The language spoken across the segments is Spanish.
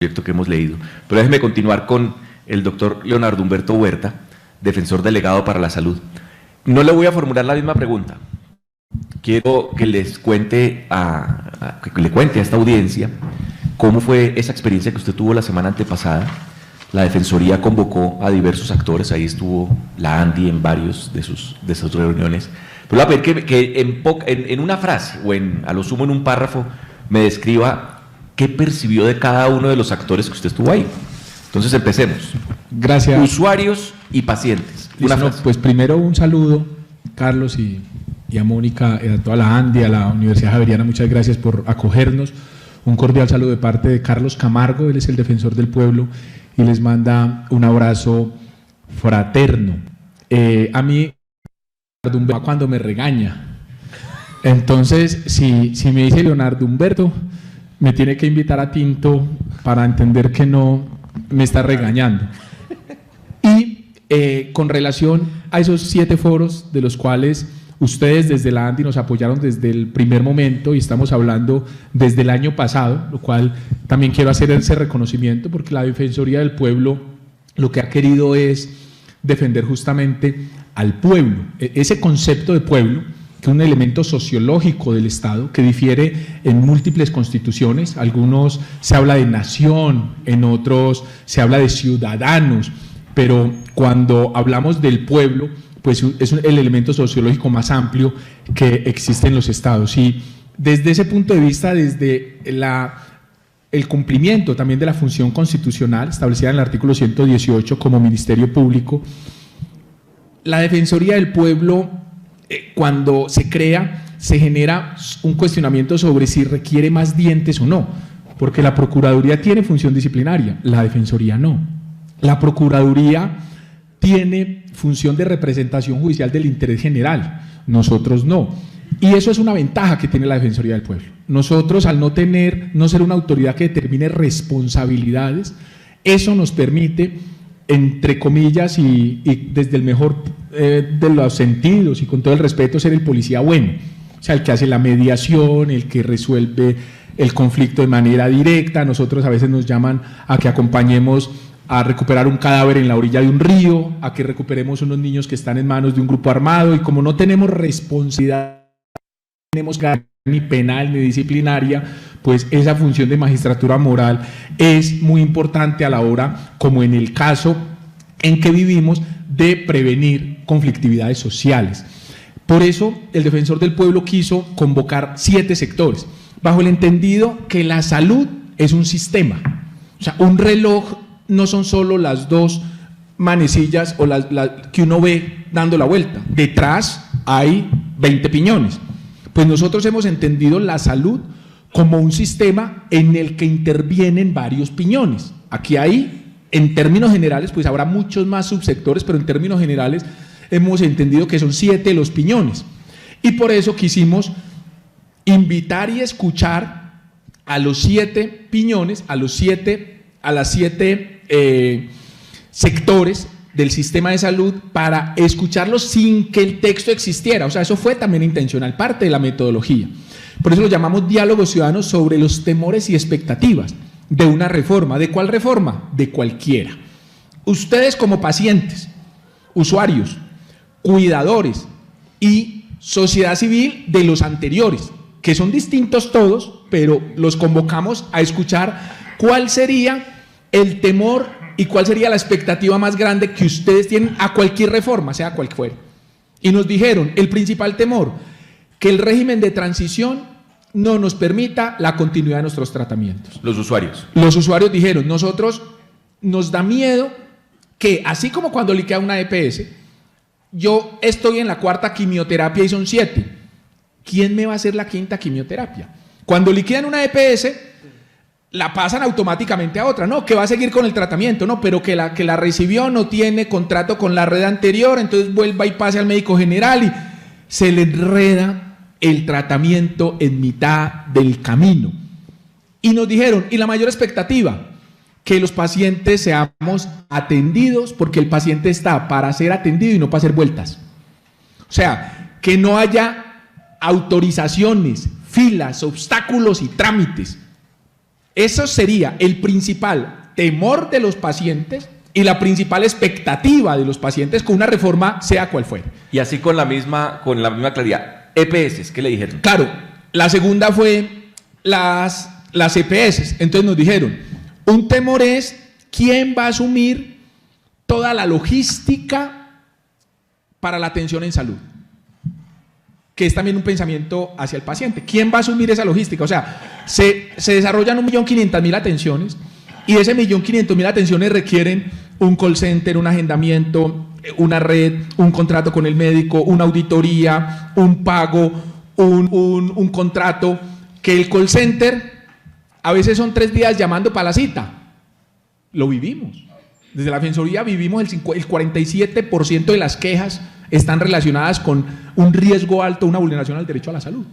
proyecto que hemos leído. Pero déjeme continuar con el doctor Leonardo Humberto Huerta, defensor delegado para la salud. No le voy a formular la misma pregunta. Quiero que les cuente que le cuente a esta audiencia cómo fue esa experiencia que usted tuvo la semana antepasada. La Defensoría convocó a diversos actores, ahí estuvo la Andy en varios de sus reuniones. Pero voy a pedir que en una frase o a lo sumo en un párrafo me describa qué percibió de cada uno de los actores que usted estuvo ahí. Entonces empecemos. Gracias. Usuarios y pacientes. Pues primero un saludo, Carlos, y a Mónica, a toda la Andy, a la Universidad Javeriana, muchas gracias por acogernos. Un cordial saludo de parte de Carlos Camargo, él es el defensor del pueblo y les manda un abrazo fraterno. A mí, cuando me regaña, entonces si me dice Leonardo Humberto, me tiene que invitar a tinto para entender que no me está regañando. Y con relación a esos 7 foros de los cuales ustedes desde la ANDI nos apoyaron desde el primer momento y estamos hablando desde el año pasado, lo cual también quiero hacer ese reconocimiento porque la Defensoría del Pueblo lo que ha querido es defender justamente al pueblo, ese concepto de pueblo, que es un elemento sociológico del Estado que difiere en múltiples constituciones. Algunos se habla de nación, en otros se habla de ciudadanos, pero cuando hablamos del pueblo, pues es el elemento sociológico más amplio que existe en los estados. Y desde ese punto de vista, desde el cumplimiento también de la función constitucional establecida en el artículo 118 como Ministerio Público, la Defensoría del Pueblo, cuando se crea, se genera un cuestionamiento sobre si requiere más dientes o no, porque la Procuraduría tiene función disciplinaria, la Defensoría no. La Procuraduría tiene función de representación judicial del interés general, nosotros no. Y eso es una ventaja que tiene la Defensoría del Pueblo. Nosotros, al no ser una autoridad que determine responsabilidades, eso nos permite, entre comillas, y desde el mejor de los sentidos y con todo el respeto, ser el policía bueno, o sea, el que hace la mediación, el que resuelve el conflicto de manera directa. Nosotros a veces nos llaman a que acompañemos a recuperar un cadáver en la orilla de un río, a que recuperemos unos niños que están en manos de un grupo armado, y como no tenemos responsabilidad, no tenemos ni penal ni disciplinaria, pues esa función de magistratura moral es muy importante a la hora, como en el caso en que vivimos, de prevenir conflictividades sociales. Por eso el defensor del pueblo quiso convocar 7 sectores, bajo el entendido que la salud es un sistema, o sea, un reloj no son solo las 2 manecillas o que uno ve dando la vuelta, detrás hay 20 piñones. Pues nosotros hemos entendido la salud como un sistema en el que intervienen varios piñones. Aquí hay, en términos generales, pues habrá muchos más subsectores, pero en términos generales hemos entendido que son 7 los piñones. Y por eso quisimos invitar y escuchar a los 7 piñones, a las 7 sectores del sistema de salud, para escucharlos sin que el texto existiera. O sea, eso fue también intencional, parte de la metodología. Por eso lo llamamos diálogo ciudadano sobre los temores y expectativas de una reforma. ¿De cuál reforma? De cualquiera. Ustedes como pacientes, usuarios, cuidadores y sociedad civil de los anteriores, que son distintos todos, pero los convocamos a escuchar cuál sería el temor y cuál sería la expectativa más grande que ustedes tienen a cualquier reforma, sea cual fuera. Y nos dijeron, el principal temor, que el régimen de transición no nos permita la continuidad de nuestros tratamientos. Los usuarios. Los usuarios dijeron, nosotros nos da miedo que, así como cuando liquea una EPS, yo estoy en la 4ª quimioterapia y son 7. ¿Quién me va a hacer la 5ª quimioterapia? Cuando liquidan una EPS, la pasan automáticamente a otra, no, que va a seguir con el tratamiento, no, pero que la recibió no tiene contrato con la red anterior, entonces vuelva y pase al médico general y se le enreda el tratamiento en mitad del camino. Y nos dijeron, y la mayor expectativa, que los pacientes seamos atendidos, porque el paciente está para ser atendido y no para hacer vueltas. O sea, que no haya autorizaciones, filas, obstáculos y trámites. Eso sería el principal temor de los pacientes y la principal expectativa de los pacientes con una reforma, sea cual fuere. Y así con la misma claridad. EPS, ¿qué le dijeron? Claro, la segunda fue las EPS. Entonces nos dijeron, un temor es quién va a asumir toda la logística para la atención en salud, que es también un pensamiento hacia el paciente. ¿Quién va a asumir esa logística? O sea, se desarrollan 1.500.000 atenciones y ese 1.500.000 atenciones requieren un call center, un agendamiento, una red, un contrato con el médico, una auditoría, un pago, un contrato, que el call center a veces son 3 días llamando para la cita. Lo vivimos. Desde la Defensoría vivimos el 47% de las quejas están relacionadas con un riesgo alto, una vulneración al derecho a la salud.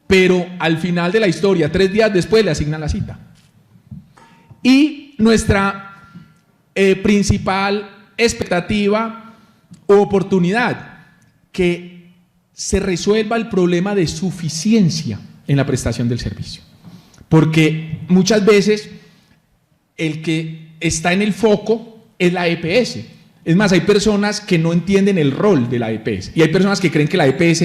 Pero al final de la historia, 3 días después, le asignan la cita. Y nuestra principal expectativa o oportunidad, que se resuelva el problema de suficiencia en la prestación del servicio. Porque muchas veces el que está en el foco es la EPS. Es más, hay personas que no entienden el rol de la EPS y hay personas que creen que la EPS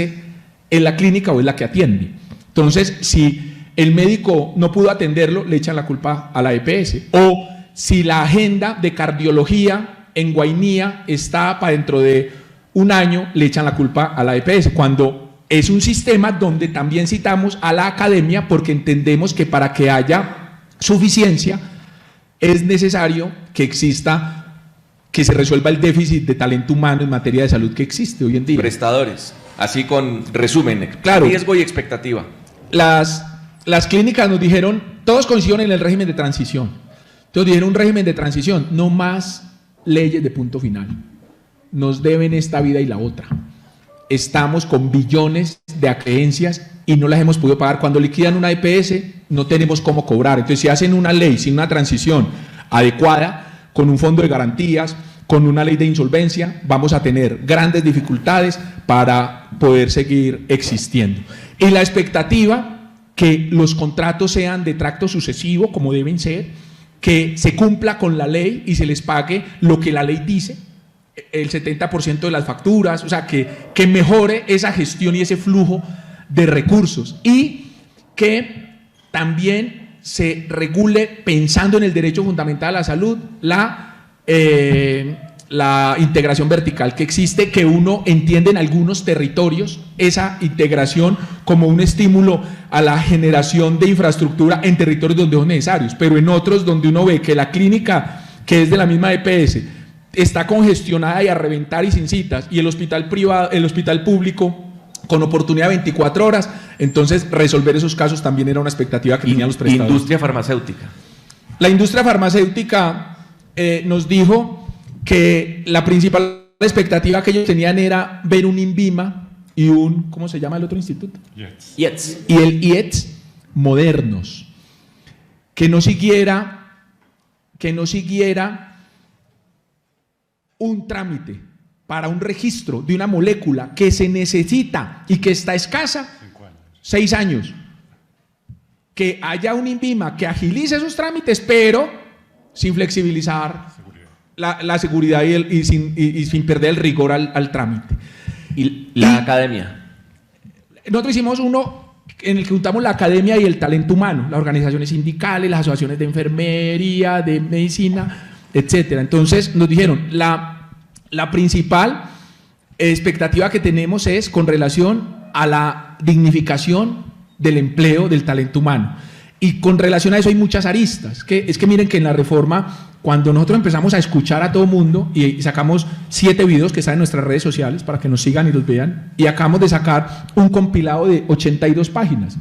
es la clínica o es la que atiende. Entonces, si el médico no pudo atenderlo, le echan la culpa a la EPS. O si la agenda de cardiología en Guainía está para dentro de un año, le echan la culpa a la EPS, cuando es un sistema donde también citamos a la academia, porque entendemos que para que haya suficiencia es necesario que exista, que se resuelva el déficit de talento humano en materia de salud que existe hoy en día. Prestadores, así con resumen, claro, riesgo y expectativa. Las clínicas nos dijeron, todos coincidieron en el régimen de transición. Entonces dijeron un régimen de transición, no más leyes de punto final. Nos deben esta vida y la otra. Estamos con billones de acreencias y no las hemos podido pagar. Cuando liquidan una EPS, no tenemos cómo cobrar. Entonces, si hacen una ley sin una transición adecuada, con un fondo de garantías, con una ley de insolvencia, vamos a tener grandes dificultades para poder seguir existiendo. Y la expectativa, que los contratos sean de tracto sucesivo, como deben ser, que se cumpla con la ley y se les pague lo que la ley dice, el 70% de las facturas, o sea, que mejore esa gestión y ese flujo de recursos, y que también se regule, pensando en el derecho fundamental a la salud, la integración vertical que existe, que uno entiende en algunos territorios esa integración como un estímulo a la generación de infraestructura en territorios donde son necesarios, pero en otros donde uno ve que la clínica, que es de la misma EPS, está congestionada y a reventar y sin citas, y el hospital privado, el hospital público con oportunidad de 24 horas, entonces resolver esos casos también era una expectativa que tenían los prestadores. Industria farmacéutica. La industria farmacéutica nos dijo que la principal expectativa que ellos tenían era ver un INVIMA y un, ¿cómo se llama el otro instituto? IETS. Y el IETS modernos, que no siguiera un trámite para un registro de una molécula que se necesita y que está escasa, 6 años. Que haya un INVIMA que agilice esos trámites, pero sin flexibilizar la seguridad y sin perder el rigor al trámite. ¿Y la academia? Nosotros hicimos uno en el que juntamos la academia y el talento humano, las organizaciones sindicales, las asociaciones de enfermería, de medicina, etcétera. Entonces nos dijeron, la principal expectativa que tenemos es con relación a la dignificación del empleo del talento humano. Y con relación a eso hay muchas aristas. Es que miren que en la reforma, cuando nosotros empezamos a escuchar a todo mundo y sacamos 7 videos que están en nuestras redes sociales para que nos sigan y los vean, y acabamos de sacar un compilado de 82 páginas.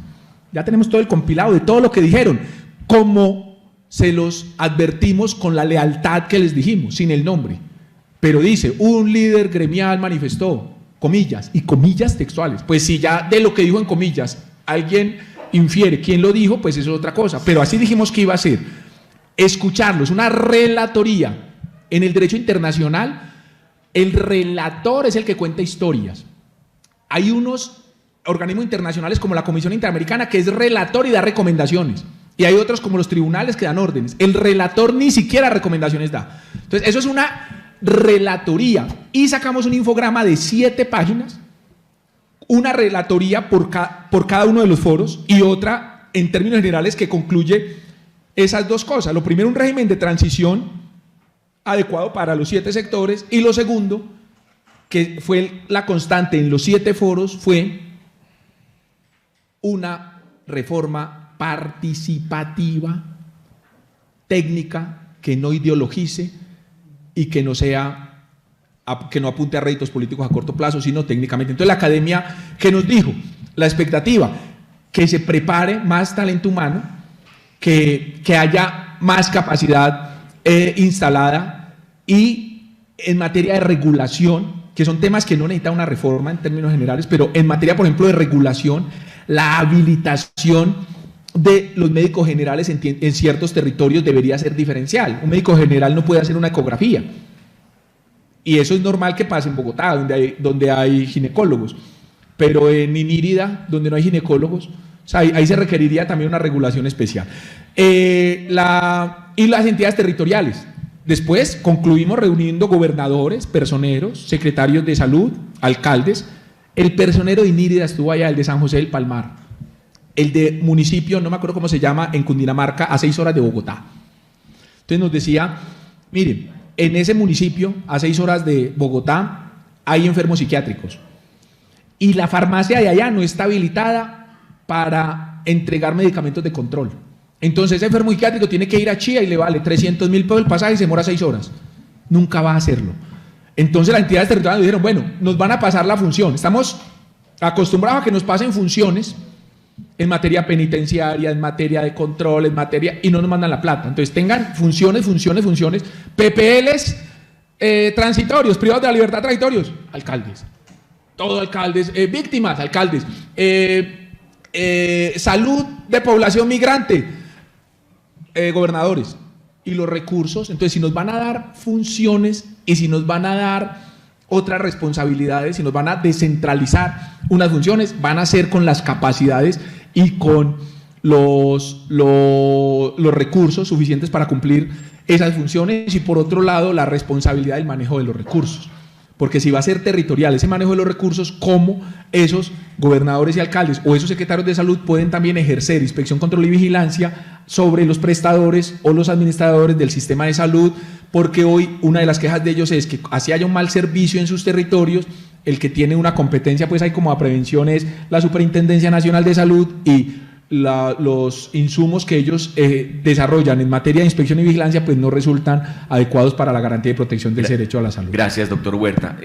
Ya tenemos todo el compilado de todo lo que dijeron, como se los advertimos con la lealtad que les dijimos, sin el nombre. Pero dice, un líder gremial manifestó, comillas, y comillas textuales. Pues si ya de lo que dijo en comillas alguien infiere quién lo dijo, pues eso es otra cosa. Pero así dijimos que iba a ser. Escucharlos, una relatoría. En el derecho internacional, el relator es el que cuenta historias. Hay unos organismos internacionales como la Comisión Interamericana que es relator y da recomendaciones. Y hay otros como los tribunales que dan órdenes. El relator ni siquiera recomendaciones da. Entonces, eso es una relatoría. Y sacamos un infograma de 7 páginas, una relatoría por cada uno de los foros y otra, en términos generales, que concluye esas dos cosas. Lo primero, un régimen de transición adecuado para los 7 sectores. Y lo segundo, que fue la constante en los 7 foros, fue una reforma participativa, técnica, que no ideologice y que no apunte a réditos políticos a corto plazo, sino técnicamente. Entonces la academia, ¿qué nos dijo? La expectativa, que se prepare más talento humano, que haya más capacidad instalada, y en materia de regulación, que son temas que no necesitan una reforma en términos generales, pero en materia, por ejemplo, de regulación, la habilitación de los médicos generales en ciertos territorios debería ser diferencial. Un médico general no puede hacer una ecografía. Y eso es normal que pase en Bogotá, donde hay ginecólogos. Pero en Inírida, donde no hay ginecólogos, o sea, ahí se requeriría también una regulación especial. Y las entidades territoriales. Después concluimos reuniendo gobernadores, personeros, secretarios de salud, alcaldes. El personero de Inírida estuvo allá, el de San José del Palmar. El de municipio, no me acuerdo cómo se llama, en Cundinamarca, a 6 horas de Bogotá. Entonces nos decía, miren, en ese municipio, a 6 horas de Bogotá, hay enfermos psiquiátricos. Y la farmacia de allá no está habilitada para entregar medicamentos de control. Entonces ese enfermo psiquiátrico tiene que ir a Chía y le vale 300.000 pesos el pasaje y se demora 6 horas. Nunca va a hacerlo. Entonces las entidades territoriales dijeron, bueno, nos van a pasar la función. Estamos acostumbrados a que nos pasen funciones en materia penitenciaria, en materia de control, y no nos mandan la plata. Entonces tengan funciones, PPLs transitorios, privados de la libertad transitorios, alcaldes, todos alcaldes, víctimas, alcaldes, salud de población migrante, gobernadores. Y los recursos, entonces si nos van a dar funciones y si nos van a dar otras responsabilidades, si nos van a descentralizar unas funciones, van a ser con las capacidades y con los recursos suficientes para cumplir esas funciones, y por otro lado la responsabilidad del manejo de los recursos. Porque si va a ser territorial ese manejo de los recursos, ¿cómo esos gobernadores y alcaldes o esos secretarios de salud pueden también ejercer inspección, control y vigilancia sobre los prestadores o los administradores del sistema de salud? Porque hoy una de las quejas de ellos es que así haya un mal servicio en sus territorios, el que tiene una competencia pues hay como a prevención es la Superintendencia Nacional de Salud, y los insumos que ellos desarrollan en materia de inspección y vigilancia pues no resultan adecuados para la garantía de protección del derecho a la salud. Gracias, doctor Huerta.